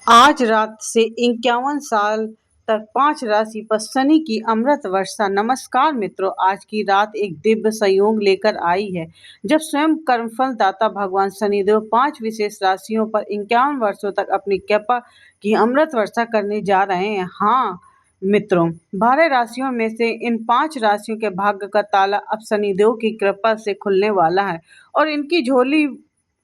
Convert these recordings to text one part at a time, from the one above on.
आज रात से 51 साल तक 5 राशि पर शनि की अमृत वर्षा। नमस्कार मित्रों, आज की रात एक दिव्य संयोग लेकर आई है जब स्वयं कर्मफल दाता भगवान शनिदेव 5 विशेष राशियों पर 51 वर्षों तक अपनी कृपा की अमृत वर्षा करने जा रहे हैं। हाँ मित्रों, 12 राशियों में से इन 5 राशियों के भाग्य का ताला अब शनिदेव की कृपा से खुलने वाला है और इनकी झोली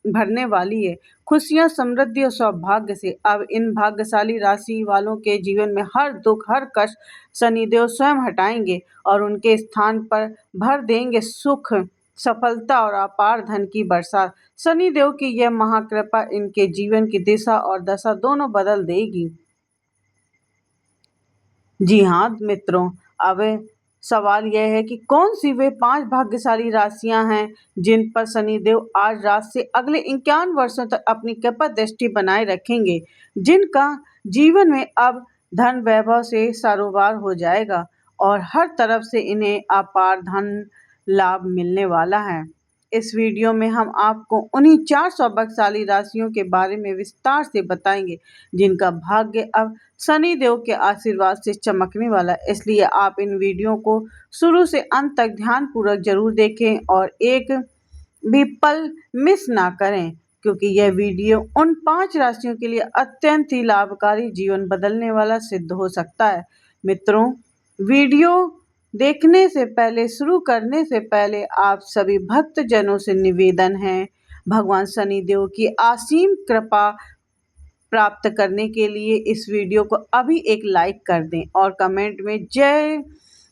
भरने वाली है खुशियां, समृद्धि और सौभाग्य से। अब इन भाग्यशाली राशि वालों के जीवन में हर दुख, हर कष्ट शनिदेव स्वयं हटाएंगे और उनके स्थान पर भर देंगे सुख, सफलता और अपार धन की बरसात। शनिदेव की यह महाकृपा इनके जीवन की दिशा और दशा दोनों बदल देगी। जी हाँ मित्रों, अब सवाल यह है कि कौन सी वे 5 भाग्यशाली राशियां हैं जिन पर शनिदेव आज रात से अगले 51 वर्षों तक अपनी कृपा दृष्टि बनाए रखेंगे, जिनका जीवन में अब धन वैभव से सरोवर हो जाएगा और हर तरफ से इन्हें अपार धन लाभ मिलने वाला है। इस वीडियो में हम आपको उन्हीं 4 सौभाग्यशाली राशियों के बारे में विस्तार से बताएंगे जिनका भाग्य अब शनिदेव के आशीर्वाद से चमकने वाला है। इसलिए आप इन वीडियो को शुरू से अंत तक ध्यानपूर्वक जरूर देखें और एक भी पल मिस ना करें, क्योंकि यह वीडियो उन 5 राशियों के लिए अत्यंत ही लाभकारी, जीवन बदलने वाला सिद्ध हो सकता है। मित्रों, वीडियो देखने से पहले, शुरू करने से पहले आप सभी भक्तजनों से निवेदन है, भगवान शनिदेव की असीम कृपा प्राप्त करने के लिए इस वीडियो को अभी एक लाइक कर दें और कमेंट में जय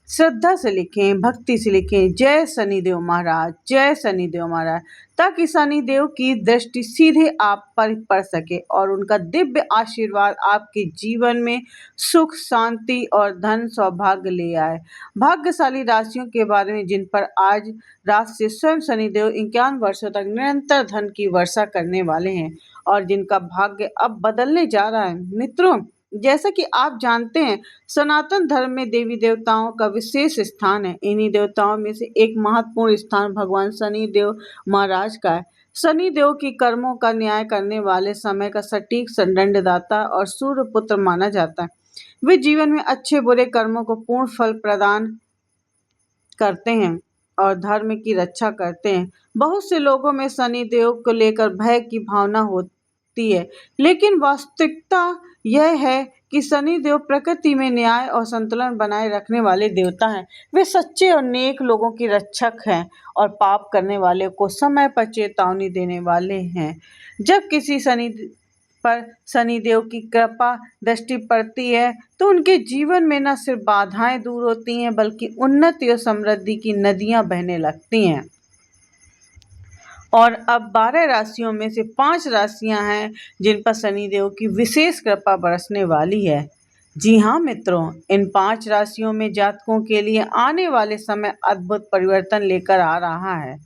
श्रद्धा से लिखें, भक्ति से लिखें, जय शनिदेव महाराज, जय शनिदेव महाराज, ताकि शनिदेव की दृष्टि सीधे आप पर पड़ सके और उनका दिव्य आशीर्वाद आपके जीवन में सुख, शांति और धन सौभाग्य ले आए। भाग्यशाली राशियों के बारे में जिन पर आज रात से स्वयं शनिदेव 51 वर्षों तक निरंतर धन की वर्षा करने वाले हैं और जिनका भाग्य अब बदलने जा रहा है। मित्रों, जैसा कि आप जानते हैं, सनातन धर्म में देवी देवताओं का विशेष स्थान है। इन्हीं देवताओं में से एक महत्वपूर्ण स्थान भगवान शनि देव महाराज का है। शनि देव की कर्मों का न्याय करने वाले, समय का सटीक दंडदाता और सूर्य पुत्र माना जाता है। वे जीवन में अच्छे बुरे कर्मों को पूर्ण फल प्रदान करते हैं और धर्म की रक्षा करते हैं। बहुत से लोगों में शनि देव को लेकर भय की भावना होती है, लेकिन वास्तविकता यह है कि शनि देव प्रकृति में न्याय और संतुलन बनाए रखने वाले देवता हैं। वे सच्चे और नेक लोगों की रक्षक हैं और पाप करने वाले को समय पर चेतावनी देने वाले हैं। जब किसी पर शनिदेव की कृपा दृष्टि पड़ती है तो उनके जीवन में न सिर्फ बाधाएं दूर होती हैं, बल्कि उन्नति और समृद्धि की नदियां बहने लगती हैं। और अब 12 राशियों में से 5 राशियां हैं जिन पर शनिदेव की विशेष कृपा बरसने वाली है। जी हाँ मित्रों, इन 5 राशियों में जातकों के लिए आने वाले समय अद्भुत परिवर्तन लेकर आ रहा है।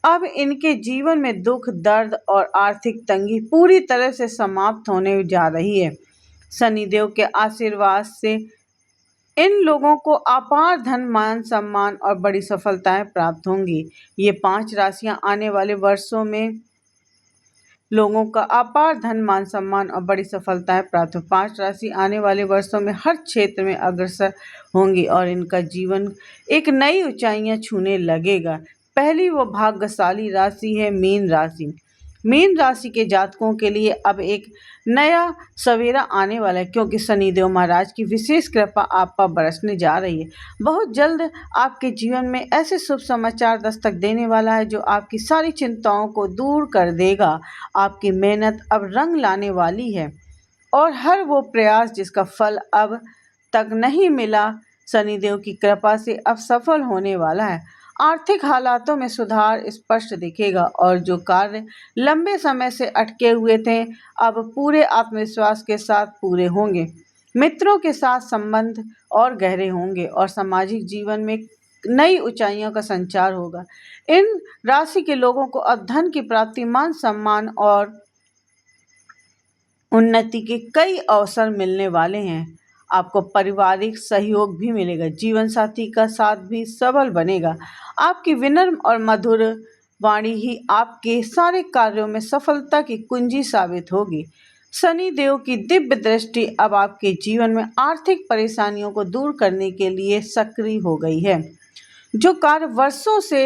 अब इनके जीवन में दुख, दर्द और आर्थिक तंगी पूरी तरह से समाप्त होने जा रही है। शनिदेव के आशीर्वाद से इन लोगों को अपार धन, मान सम्मान और बड़ी सफलताएं प्राप्त होंगी। ये 5 राशियां आने वाले वर्षों में लोगों का अपार धन, मान सम्मान और बड़ी सफलताएं प्राप्त हो। 5 राशि आने वाले वर्षों में हर क्षेत्र में अग्रसर होंगी और इनका जीवन एक नई ऊंचाइयां छूने लगेगा। पहली वो भाग्यशाली राशि है मीन राशि। मीन राशि के जातकों के लिए अब एक नया सवेरा आने वाला है, क्योंकि शनिदेव महाराज की विशेष कृपा आप पर बरसने जा रही है। बहुत जल्द आपके जीवन में ऐसे शुभ समाचार दस्तक देने वाला है जो आपकी सारी चिंताओं को दूर कर देगा। आपकी मेहनत अब रंग लाने वाली है और हर वो प्रयास जिसका फल अब तक नहीं मिला, शनिदेव की कृपा से अब सफल होने वाला है। आर्थिक हालातों में सुधार स्पष्ट दिखेगा और जो कार्य लंबे समय से अटके हुए थे, अब पूरे आत्मविश्वास के साथ पूरे होंगे। मित्रों के साथ संबंध और गहरे होंगे और सामाजिक जीवन में नई ऊंचाइयों का संचार होगा। इन राशि के लोगों को अब धन की प्राप्ति, मान सम्मान और उन्नति के कई अवसर मिलने वाले हैं। आपको पारिवारिक सहयोग भी मिलेगा। जीवन साथी का साथ भी सबल बनेगा। आपकी विनम्र और मधुर वाणी ही आपके सारे कार्यों में सफलता की कुंजी साबित होगी। शनि देव की दिव्य दृष्टि अब आपके जीवन में आर्थिक परेशानियों को दूर करने के लिए सक्रिय हो गई है। जो कार्य वर्षों से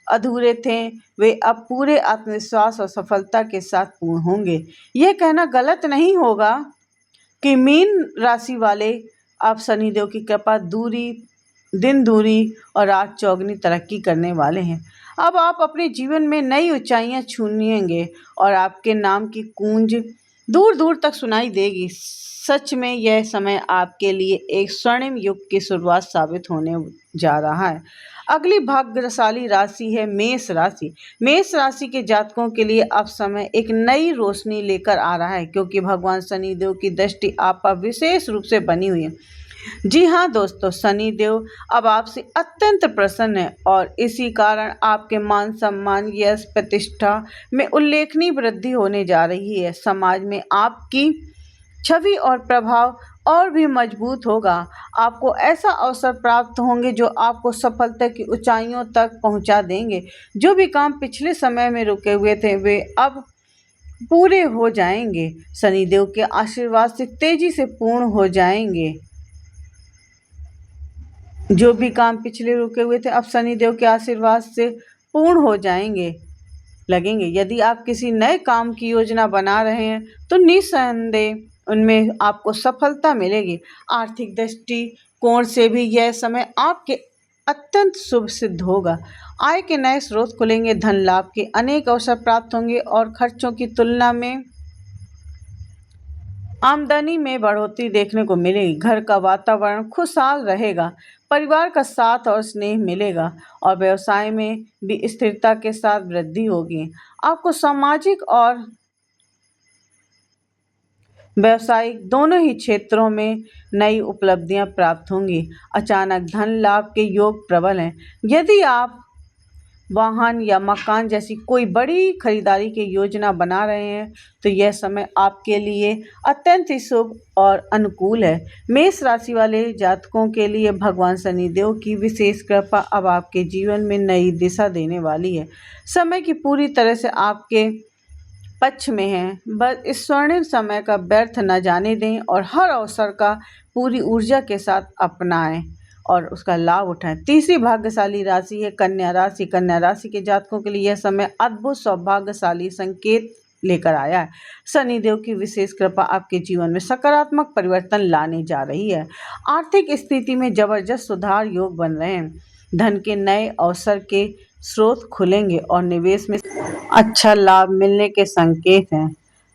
अधूरे थे, वे अब पूरे आत्मविश्वास और सफलता के साथ पूर्ण होंगे। यह कहना गलत नहीं होगा कि मीन राशि वाले अब शनिदेव की कृपा दिन दूरी और रात चौगुनी तरक्की करने वाले हैं। अब आप अपने जीवन में नई ऊंचाइयां छूएंगे और आपके नाम की गूंज दूर दूर तक सुनाई देगी। सच में यह समय आपके लिए एक स्वर्णिम युग की शुरुआत साबित होने जा रहा है। अगली भाग्यशाली राशि है मेष राशि। मेष राशि के जातकों के लिए अब समय एक नई रोशनी लेकर आ रहा है, क्योंकि भगवान शनिदेव की दृष्टि आप पर विशेष रूप से बनी हुई है। जी हाँ दोस्तों, शनिदेव अब आपसे अत्यंत प्रसन्न है और इसी कारण आपके मान सम्मान, यश, प्रतिष्ठा में उल्लेखनीय वृद्धि होने जा रही है। समाज में आपकी छवि और प्रभाव और भी मजबूत होगा। आपको ऐसा अवसर प्राप्त होंगे जो आपको सफलता की ऊंचाइयों तक पहुंचा देंगे। जो भी काम पिछले समय में रुके हुए थे, वे अब पूरे हो जाएंगे। शनिदेव के आशीर्वाद से तेजी से पूर्ण हो जाएंगे। जो भी काम पिछले रुके हुए थे, अब शनिदेव के आशीर्वाद से पूर्ण हो लगेंगे। यदि आप किसी नए काम की योजना बना रहे हैं, तो निस्संदेह उनमें आपको सफलता मिलेगी। आर्थिक दृष्टिकोण से भी यह समय आपके अत्यंत शुभ सिद्ध होगा। आय के नए स्रोत खुलेंगे, धन लाभ के अनेक अवसर प्राप्त होंगे और खर्चों की तुलना में आमदनी में बढ़ोतरी देखने को मिलेगी। घर का वातावरण खुशहाल रहेगा, परिवार का साथ और स्नेह मिलेगा और व्यवसाय में भी स्थिरता के साथ वृद्धि होगी। आपको सामाजिक और व्यावसायिक दोनों ही क्षेत्रों में नई उपलब्धियां प्राप्त होंगी। अचानक धन लाभ के योग प्रबल हैं। यदि आप वाहन या मकान जैसी कोई बड़ी खरीदारी की योजना बना रहे हैं, तो यह समय आपके लिए अत्यंत ही शुभ और अनुकूल है। मेष राशि वाले जातकों के लिए भगवान शनिदेव की विशेष कृपा अब आपके जीवन में नई दिशा देने वाली है। समय की पूरी तरह से आपके पक्ष में है। बस इस स्वर्णिम समय का व्यर्थ न जाने दें और हर अवसर का पूरी ऊर्जा के साथ अपनाएं और उसका लाभ उठाएं। तीसरी भाग्यशाली राशि है कन्या राशि। कन्या राशि के जातकों के लिए यह समय अद्भुत सौभाग्यशाली संकेत लेकर आया है। शनिदेव की विशेष कृपा आपके जीवन में सकारात्मक परिवर्तन लाने जा रही है। आर्थिक स्थिति में जबरदस्त सुधार योग बन रहे हैं। धन के नए अवसर के स्रोत खुलेंगे और निवेश में अच्छा लाभ मिलने के संकेत हैं।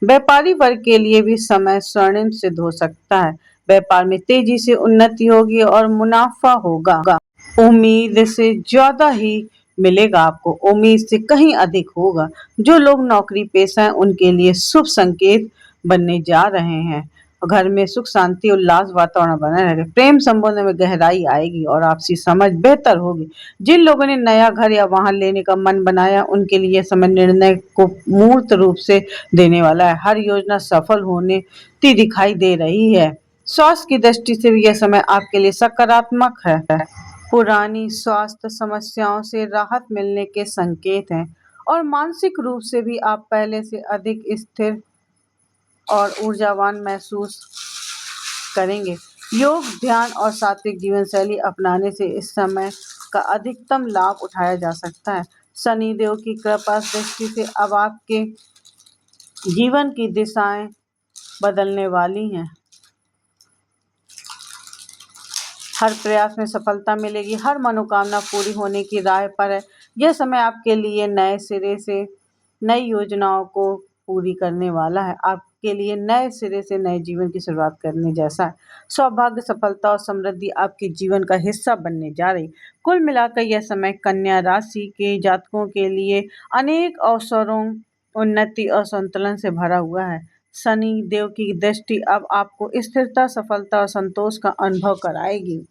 व्यापारी वर्ग के लिए भी समय स्वर्णिम सिद्ध हो सकता है। व्यापार में तेजी से उन्नति होगी और मुनाफा होगा। उम्मीद से ज्यादा ही मिलेगा आपको, उम्मीद से कहीं अधिक होगा। जो लोग नौकरी पेशा हैं, उनके लिए शुभ संकेत बनने जा रहे हैं। घर में सुख शांति उल्लास वातावरण बना रहेगा। प्रेम संबंध में गहराई आएगी और आपसी समझ बेहतर होगी। जिन लोगों ने नया घर या वाहन लेने का मन बनाया, उनके लिए समय निर्णय को मूर्त रूप से देने वाला है। हर योजना सफल होने ती दिखाई दे रही है। स्वास्थ्य की दृष्टि से भी यह समय आपके लिए सकारात्मक है। पुरानी स्वास्थ्य समस्याओं से राहत मिलने के संकेत हैं और मानसिक रूप से भी आप पहले से अधिक स्थिर और ऊर्जावान महसूस करेंगे। योग, ध्यान और सात्विक जीवन शैली अपनाने से इस समय का अधिकतम लाभ उठाया जा सकता है। शनिदेव की कृपा दृष्टि से अब आपके जीवन की दिशाएं बदलने वाली हैं। हर प्रयास में सफलता मिलेगी, हर मनोकामना पूरी होने की राह पर है। यह समय आपके लिए नए सिरे से नई योजनाओं को पूरी करने वाला है। आपके लिए नए सिरे से नए जीवन की शुरुआत करने जैसा है। सौभाग्य, सफलता और समृद्धि आपके जीवन का हिस्सा बनने जा रही। कुल मिलाकर यह समय कन्या राशि के जातकों के लिए अनेक अवसरों, उन्नति और संतुलन से भरा हुआ है। शनि देव की दृष्टि अब आपको स्थिरता, सफलता और संतोष का अनुभव कराएगी।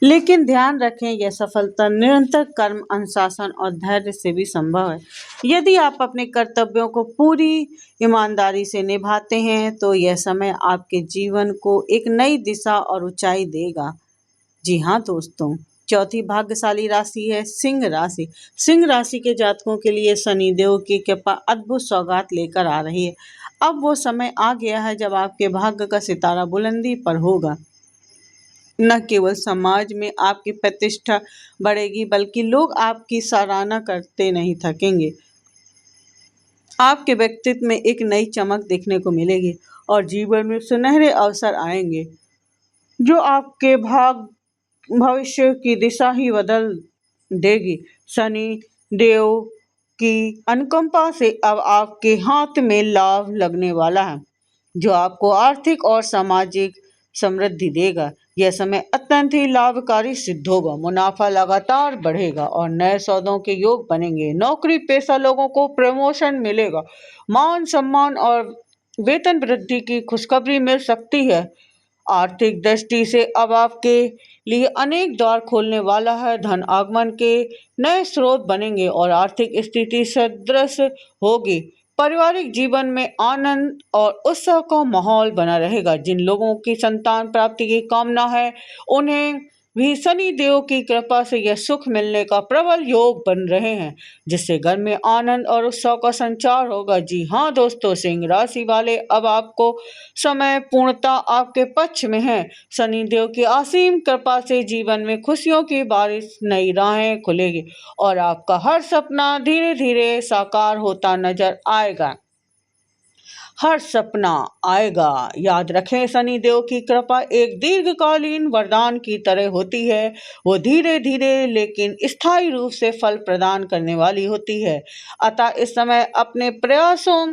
लेकिन ध्यान रखें, यह सफलता निरंतर कर्म, अनुशासन और धैर्य से भी संभव है। यदि आप अपने कर्तव्यों को पूरी ईमानदारी से निभाते हैं, तो यह समय आपके जीवन को एक नई दिशा और ऊंचाई देगा। जी हाँ दोस्तों, चौथी भाग्यशाली राशि है सिंह राशि। सिंह राशि के जातकों के लिए शनिदेव की कृपा अद्भुत सौगात लेकर आ रही है। अब वो समय आ गया है जब आपके भाग्य का सितारा बुलंदी पर होगा। न केवल समाज में आपकी प्रतिष्ठा बढ़ेगी बल्कि लोग आपकी सराहना करते नहीं थकेंगे। आपके व्यक्तित्व में एक नई चमक देखने को मिलेगी और जीवन में सुनहरे अवसर आएंगे जो आपके भविष्य की दिशा ही बदल देगी। शनि देव की अनुकंपा से अब आपके हाथ में लाभ लगने वाला है जो आपको आर्थिक और सामाजिक समृद्धि देगा। यह समय अत्यंत ही लाभकारी सिद्ध होगा। मुनाफा लगातार बढ़ेगा और नए सौदों के योग बनेंगे। नौकरी पेशा लोगों को प्रमोशन मिलेगा। मान सम्मान और वेतन वृद्धि की खुशखबरी मिल सकती है। आर्थिक दृष्टि से अब आपके लिए अनेक द्वार खोलने वाला है। धन आगमन के नए स्रोत बनेंगे और आर्थिक स्थिति सदृश होगी। पारिवारिक जीवन में आनंद और उत्सव का माहौल बना रहेगा। जिन लोगों की संतान प्राप्ति की कामना है उन्हें भी शनि देव की कृपा से यह सुख मिलने का प्रबल योग बन रहे हैं जिससे घर में आनंद और उत्सव का संचार होगा। जी हाँ दोस्तों, सिंह राशि वाले अब आपको समय पूर्णता आपके पक्ष में है। शनि देव की असीम कृपा से जीवन में खुशियों की बारिश, नई राहें खुलेगी और आपका हर सपना धीरे धीरे साकार होता नजर आएगा। हर सपना आएगा। याद रखें, शनि देव की कृपा एक दीर्घकालीन वरदान की तरह होती है। वो धीरे धीरे लेकिन स्थायी रूप से फल प्रदान करने वाली होती है। अतः इस समय अपने प्रयासों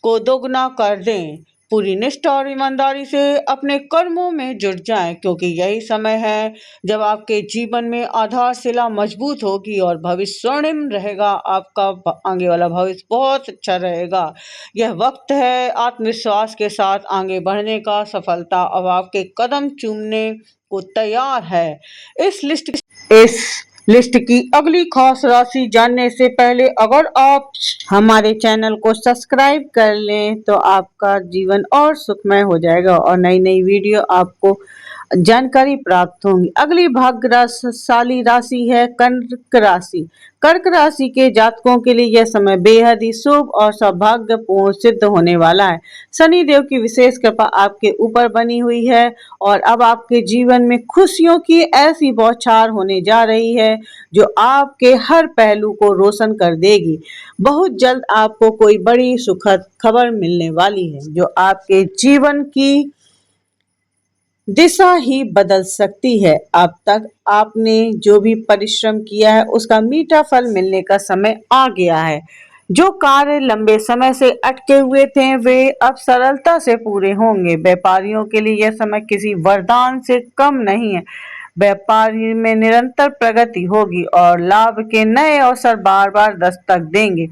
को दोगुना कर दें। पूरी निष्ठा और ईमानदारी से अपने कर्मों में जुट जाएं क्योंकि यही समय है जब आपके जीवन में आधारशिला मजबूत होगी और भविष्य स्वर्णिम रहेगा। आपका आगे वाला भविष्य बहुत अच्छा रहेगा। यह वक्त है आत्मविश्वास के साथ आगे बढ़ने का। सफलता अब आपके कदम चूमने को तैयार है। इस लिस्ट की अगली खास राशि जानने से पहले अगर आप हमारे चैनल को सब्सक्राइब कर लें तो आपका जीवन और सुखमय हो जाएगा और नई नई वीडियो आपको जानकारी प्राप्त होंगी। अगली भाग्यशाली राशि है कर्क राशि। कर्क राशि के जातकों के लिए यह समय बेहद ही शुभ और सौभाग्यपूर्ण सिद्ध होने वाला है। शनि देव की विशेष कृपा आपके ऊपर बनी हुई है और अब आपके जीवन में खुशियों की ऐसी बौछार होने जा रही है जो आपके हर पहलू को रोशन कर देगी। बहुत जल्द आपको कोई बड़ी सुखद खबर मिलने वाली है जो आपके जीवन की दिशा ही बदल सकती है। अब तक आपने जो भी परिश्रम किया है उसका मीठा फल मिलने का समय आ गया है। जो कार्य लंबे समय से अटके हुए थे वे अब सरलता से पूरे होंगे। व्यापारियों के लिए यह समय किसी वरदान से कम नहीं है। व्यापार में निरंतर प्रगति होगी और लाभ के नए अवसर बार बार दस्तक देंगे।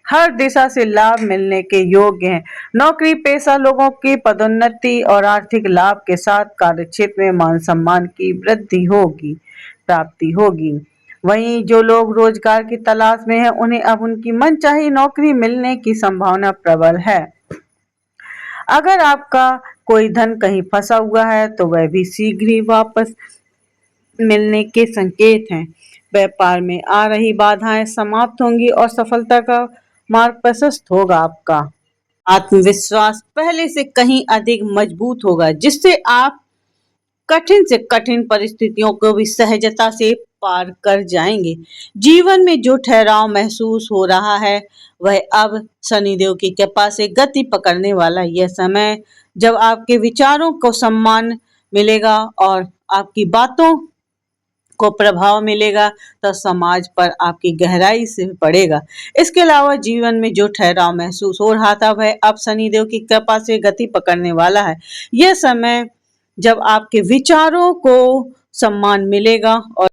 हर दिशा से लाभ मिलने के योग्य हैं। नौकरी पेशा लोगों की पदोन्नति और आर्थिक लाभ के साथ कार्यक्षेत्र में मान सम्मान की वृद्धि होगी, प्राप्ति होगी। वहीं जो लोग रोजगार की तलाश में हैं उन्हें अब उनकी मनचाही नौकरी मिलने की संभावना प्रबल है। अगर आपका कोई धन कहीं फंसा हुआ है तो वह भी शीघ्र ही वापस मिलने के संकेत हैं। व्यापार में आ रही बाधाएं समाप्त होंगी और सफलता का मार्ग प्रशस्त होगा। आपका आत्मविश्वास पहले से कहीं अधिक मजबूत होगा जिससे आप कठिन से कठिन परिस्थितियों को भी सहजता से पार कर जाएंगे। जीवन में जो ठहराव महसूस हो रहा है वह अब शनिदेव की कृपा से गति पकड़ने वाला। यह समय जब आपके विचारों को सम्मान मिलेगा और आपकी बातों को प्रभाव मिलेगा तो समाज पर आपकी गहराई से पड़ेगा। इसके अलावा जीवन में जो ठहराव महसूस हो रहा था वह अब शनिदेव की कृपा से गति पकड़ने वाला है। यह समय जब आपके विचारों को सम्मान मिलेगा और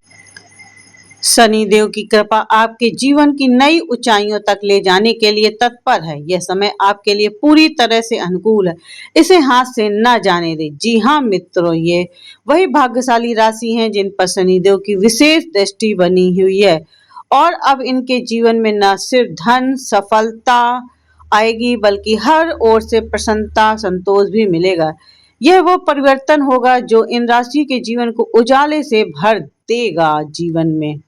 शनिदेव की कृपा आपके जीवन की नई ऊंचाइयों तक ले जाने के लिए तत्पर है। यह समय आपके लिए पूरी तरह से अनुकूल है। इसे हाथ से न जाने दें। जी हाँ मित्रों, ये वही भाग्यशाली राशि हैं जिन पर शनिदेव की विशेष दृष्टि बनी हुई है और अब इनके जीवन में न सिर्फ धन सफलता आएगी बल्कि हर ओर से प्रसन्नता संतोष भी मिलेगा। यह वो परिवर्तन होगा जो इन राशियों के जीवन को उजाले से भर देगा जीवन में।